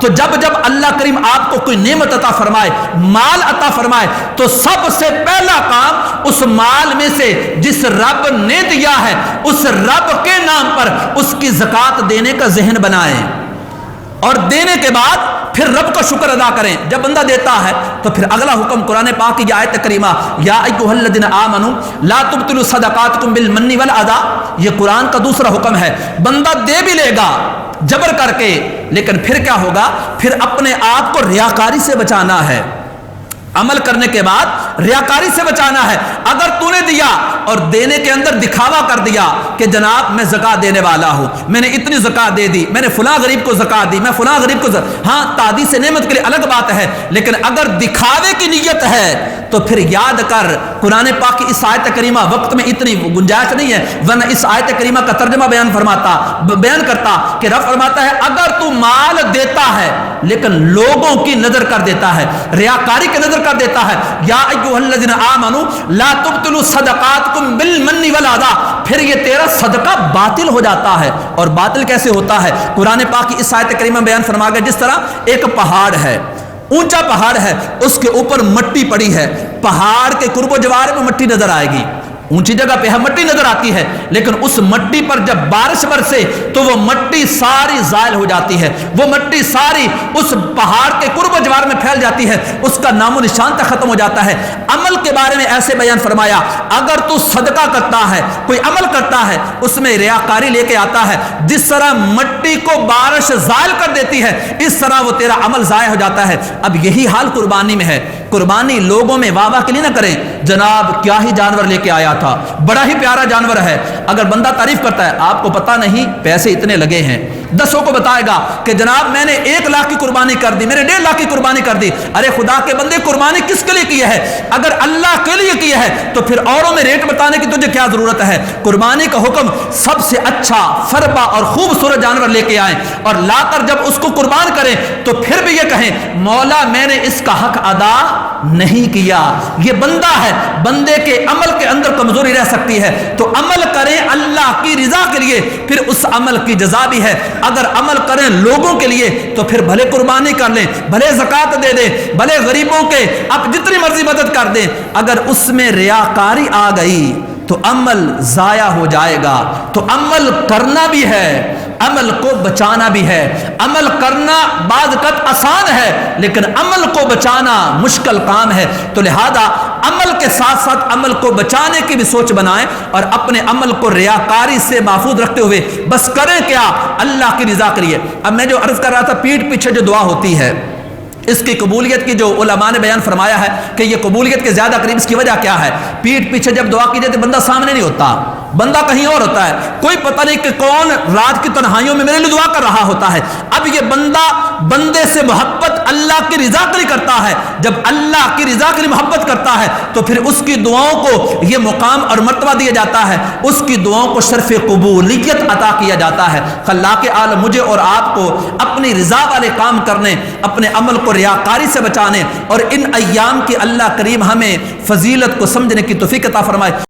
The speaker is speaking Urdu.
تو جب جب اللہ کریم آپ کو کوئی نعمت عطا فرمائے، مال عطا فرمائے، تو سب سے پہلا کام اس مال میں سے جس رب نے دیا ہے اس رب کے نام پر اس کی زکوٰۃ دینے کا ذہن بنائیں، اور دینے کے بعد پھر رب کا شکر ادا کریں۔ جب بندہ دیتا ہے تو پھر اگلا حکم قرآن پاک کی آیت کریمہ یا ایھا الذین آمنوا لا تبطلوا صدقاتکم بالمن والاذی، یہ قرآن کا دوسرا حکم ہے۔ بندہ دے بھی لے گا جبر کر کے، لیکن پھر کیا ہوگا؟ پھر اپنے آپ کو ریاکاری سے بچانا ہے۔ عمل کرنے کے بعد ریاکاری سے بچانا ہے۔ اگر تو نے دیا اور دینے کے اندر دکھاوا کر دیا کہ جناب میں زکوٰۃ دینے والا ہوں، میں نے اتنی زکوٰۃ دے دی، میں نے فلاں غریب کو زکوٰۃ دی، میں فلاں غریب کو ہاں تعدی سے نعمت کے لیے الگ بات ہے، لیکن اگر دکھاوے کی نیت ہے تو پھر یاد کر قرآن پاک کی اس آیت کریمہ، وقت میں اتنی گنجائش نہیں ہے ورنہ اس آیت کریمہ کا ترجمہ بیان کرتا کہ رب فرماتا ہے اگر تو مال دیتا ہے لیکن لوگوں کی نظر کر دیتا ہے، ریاکاری کی نظر کر دیتا ہے، یا ایھا الذین آمنوا لا تبطلوا صدقاتکم بالمن والاذی، پھر یہ تیرا صدقہ باطل ہو جاتا ہے۔ اور باطل کیسے ہوتا ہے؟ قرآن پاک کی اس آیت کریمہ بیان فرما گیا جس طرح ایک پہاڑ ہے، اونچا پہاڑ ہے، اس کے اوپر مٹی پڑی ہے، پہاڑ کے قرب و جوار میں مٹی نظر آئے گی، اونچی جگہ پہ مٹی نظر آتی ہے، لیکن اس مٹی پر جب بارش برسے تو وہ مٹی ساری زائل ہو جاتی ہے، وہ مٹی ساری اس پہاڑ کے قرب و جوار میں پھیل جاتی ہے، اس کا نام و نشان تک ختم ہو جاتا ہے۔ عمل کے بارے میں ایسے بیان فرمایا، اگر تو صدقہ کرتا ہے، کوئی عمل کرتا ہے، اس میں ریاکاری لے کے آتا ہے، جس طرح مٹی کو بارش زائل کر دیتی ہے اس طرح وہ تیرا عمل ضائع ہو جاتا ہے۔ اب یہی حال قربانی میں ہے۔ قربانی لوگوں میں واہ واہ کے لیے نہ کریں، جناب کیا ہی جانور لے کے آیا تھا، بڑا ہی پیارا جانور ہے۔ اگر بندہ تعریف کرتا ہے، آپ کو پتہ نہیں پیسے اتنے لگے ہیں، 10 کو بتائے گا کہ جناب میں نے 1 لاکھ کی قربانی کر دی، میں نے 1.5 لاکھ کی قربانی کر دی۔ ارے خدا کے بندے قربانی کس کے لیے کی ہے؟ اگر اللہ کے لیے کی ہے تو پھر اوروں میں ریٹ بتانے کی تجھے کیا ضرورت ہے؟ قربانی کا حکم سب سے اچھا فربا اور خوبصورت جانور لے کے آئیں، اور لا کر جب اس کو قربان کریں تو پھر بھی یہ کہیں مولا میں نے اس کا حق ادا نہیں کیا۔ یہ بندہ ہے، بندے کے عمل کے اندر کمزوری رہ سکتی ہے، تو عمل کریں اللہ کی رضا کے لیے، پھر اس عمل کی جزا بھی ہے۔ اگر عمل کریں لوگوں کے لیے تو پھر بھلے قربانی کر لیں، بھلے زکوٰۃ دے دیں، بھلے غریبوں کے اب جتنی مرضی مدد کر دیں، اگر اس میں ریاکاری آ گئی تو عمل ضائع ہو جائے گا۔ تو عمل کرنا بھی ہے، عمل کو بچانا بھی ہے۔ عمل کرنا بعض وقت آسان ہے لیکن عمل کو بچانا مشکل کام ہے، تو لہذا عمل کے ساتھ ساتھ عمل کو بچانے کی بھی سوچ بنائیں، اور اپنے عمل کو ریاکاری سے محفوظ رکھتے ہوئے بس کریں کیا؟ اللہ کی رضا کے لیے۔ اب میں جو عرض کر رہا تھا پیٹھ پیچھے جو دعا ہوتی ہے، اس کی قبولیت کی جو علماء نے بیان فرمایا ہے کہ یہ قبولیت کے زیادہ قریب، اس کی وجہ کیا ہے؟ پیٹھ پیچھے جب دعا کی جاتی بندہ سامنے نہیں ہوتا، بندہ کہیں اور ہوتا ہے، کوئی پتہ نہیں کہ کون رات کی تنہائیوں میں میرے لیے دعا کر رہا ہوتا ہے۔ اب یہ بندہ بندے سے محبت اللہ کی رضا کے لیے کرتا ہے، جب اللہ کی رضا کے لیے محبت کرتا ہے تو پھر اس کی دعاؤں کو یہ مقام اور مرتبہ دیا جاتا ہے، اس کی دعاؤں کو شرف قبولیت عطا کیا جاتا ہے۔ خلاق عالم مجھے اور آپ کو اپنی رضا والے کام کرنے، اپنے عمل کو ریاکاری سے بچانے، اور ان ایام کی اللہ کریم ہمیں فضیلت کو سمجھنے کی توفیق عطا فرمائے۔